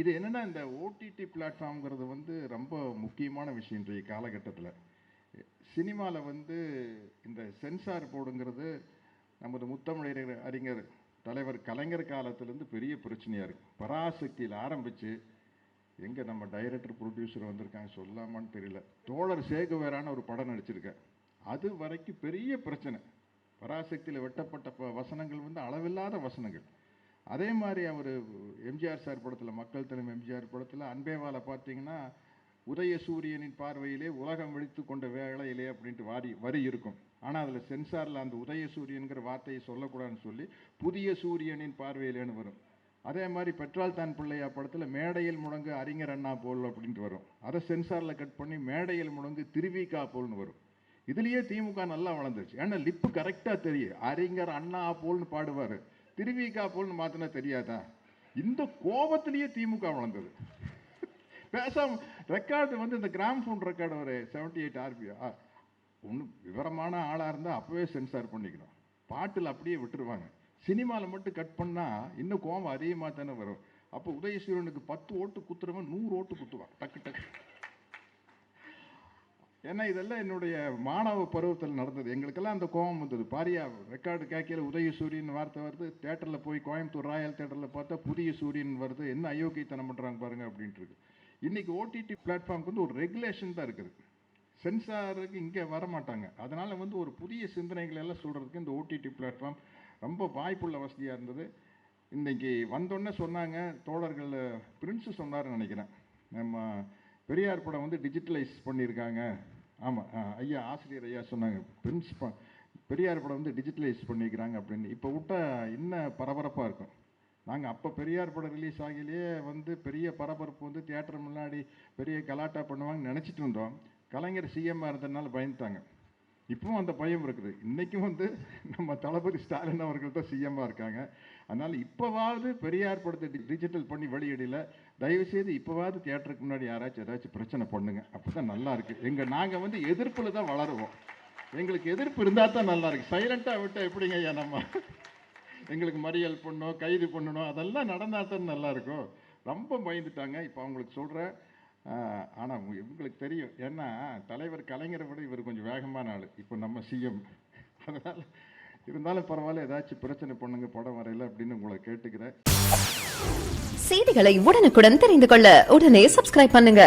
இது என்னன்னா, இந்த ஓடிடி பிளாட்ஃபார்ம்ங்கிறது வந்து ரொம்ப முக்கியமான விஷயம் இன்றைய காலகட்டத்தில். சினிமாவில் வந்து இந்த சென்சார் போர்டுங்கிறது நமது முத்தமிழ் அறிஞர் தலைவர் கலைஞர் காலத்திலேருந்து பெரிய பிரச்சனையாக இருக்குது. பராசக்தியில் ஆரம்பித்து எங்கே நம்ம டைரக்டர் ப்ரொடியூசர் வந்திருக்காங்க சொல்லாமான்னு தெரியல, தோழர் சேகுவேரான ஒரு படம் நடிச்சிருக்கேன், அது வரைக்கும் பெரிய பிரச்சனை. பராசக்தியில் வெட்டப்பட்ட வசனங்கள் வந்து அளவில்லாத வசனங்கள். அதே மாதிரி அவர் எம்ஜிஆர் சார் படத்தில், மக்கள் தலைமை எம்ஜிஆர் படத்தில் அன்பேவாலை பார்த்தீங்கன்னா, உதயசூரியனின் பார்வையிலே உலகம் விழித்து கொண்ட வேளையிலே அப்படின்ட்டு வரி இருக்கும். ஆனால் அதில் சென்சாரில் அந்த உதயசூரியன்கிற வார்த்தையை சொல்லக்கூடாதுன்னு சொல்லி புதிய சூரியனின் பார்வையிலேன்னு வரும். அதே மாதிரி பெட்ரால் தான் பிள்ளையா படத்தில் மேடையில் முழங்கு அறிஞர் அண்ணா போல் அப்படின்ட்டு வரும். அதை சென்சாரில் கட் பண்ணி மேடையில் முழங்கு திருவிக்கா போல்னு வரும். இதுலேயே திமுக நல்லா வளர்ந்துருச்சு. ஏன்னா லிப்பு கரெக்டாக தெரியும். அறிஞர் அண்ணா போல்னு பாடுவார், திருவிக்கா போல்னு மாற்றினா தெரியாதா? இந்த கோபத்திலேயே திமுக வளர்ந்தது. பேசாம ரெக்கார்டு வந்து இந்த கிராம்ஃபோன் ரெக்கார்டு ஒரு 78 RPM, ஒன்றும் விவரமான ஆளாக இருந்தால் அப்போவே சென்சார் பண்ணிக்கணும். பாட்டில் அப்படியே விட்டுருவாங்க. சினிமாவில் மட்டும் கட் பண்ணால் இன்னும் கோபம் அதிகமாக தானே வரும். அப்போ உதயசூரியனுக்கு 10 ஓட்டு குத்துறவன் 100 ஓட்டு குத்துவான் டக்கு டக்கு. ஏன்னா இதெல்லாம் என்னுடைய மாணவ பருவத்தில் நடந்தது. எங்களுக்கெல்லாம் அந்த கோபம் வந்தது. பாரியா ரெக்கார்டு கேட்கல உதயசூரியன் வார்த்தை வருது, தேட்டரில் போய் கோயம்புத்தூர் ராயல் தேட்டரில் பார்த்தா புதிய சூரியன் வருது, என்ன அயோக்கியத்தனம் பண்ணுறாங்க பாருங்க அப்படின்ட்டு இருக்கு. இன்னைக்கு ஓடிடி பிளாட்ஃபார்முக்கு வந்து ஒரு ரெகுலேஷன் தான் இருக்குது. சென்சாருக்கு இங்கே வரமாட்டாங்க. அதனால் வந்து ஒரு புதிய சிந்தனைகள் எல்லாம் சொல்கிறதுக்கு இந்த ஓடிடி பிளாட்ஃபார்ம் ரொம்ப வாய்ப்புள்ள வசதியாக இருந்தது. இன்றைக்கி வந்தோடனே சொன்னாங்க தோழர்கள், பிரின்ஸு சொன்னார்னு நினைக்கிறேன், நம்ம பெரியார் படம் வந்து டிஜிட்டலைஸ் பண்ணியிருக்காங்க. ஆமாம், ஐயா ஆசிரியர் ஐயா சொன்னாங்க, பெரியார் படம் வந்து டிஜிட்டலைஸ் பண்ணியிருக்கிறாங்க அப்படின்னு. இப்போ விட்டால் இன்னும் பரபரப்பாக இருக்கும். நாங்கள் அப்போ பெரியார் படம் ரிலீஸ் ஆகிலேயே வந்து பெரிய பரபரப்பு வந்து தியேட்டர் முன்னாடி பெரிய கலாட்டா பண்ணுவாங்கன்னு நினச்சிட்டு இருந்தோம். கலைஞர் சிஎம்மாக இருந்ததுனால பயந்துட்டாங்க. இப்பவும் அந்த பயம் இருக்குது. இன்றைக்கும் வந்து நம்ம தளபதி ஸ்டாலின் அவர்கள் தான் சிஎம்மாக இருக்காங்க. அதனால் இப்போவாவது பெரியார் படத்தை டிஜிட்டல் பண்ணி வெளியிடல. தயவுசெய்து இப்போவாவது தியேட்டருக்கு முன்னாடி யாராச்சும் ஏதாச்சும் பிரச்சனை பண்ணுங்க. அப்போ தான் நல்லா இருக்குது. நாங்கள் வந்து எதிர்ப்பில் தான் வளருவோம். எங்களுக்கு எதிர்ப்பு இருந்தால் தான் நல்லா இருக்குது. சைலண்ட்டாக விட்டால் எப்படிங்க ஐயா, நம்ம எங்களுக்கு மறியல் பண்ணணும், கைது பண்ணணும், அதெல்லாம் நடந்தால் தான் நல்லாயிருக்கும். ரொம்ப பயந்துட்டாங்க. இப்போ அவங்களுக்கு சொல்கிறேன். ஆனால் இவங்களுக்கு தெரியும், ஏன்னா தலைவர் கலைஞரை விட இவர் கொஞ்சம் வேகமான ஆள். இப்போ நம்ம சிஎம். அதனால் இருந்தாலும் பரவாயில்ல, ஏதாச்சும் பிரச்சனை பண்ணுங்க படம் வரையில அப்படின்னு உங்களை கேட்டுக்கிறேன். செய்திகளை உடனுக்குடன் தெரிந்து கொள்ள உடனே சப்ஸ்கிரைப் பண்ணுங்க.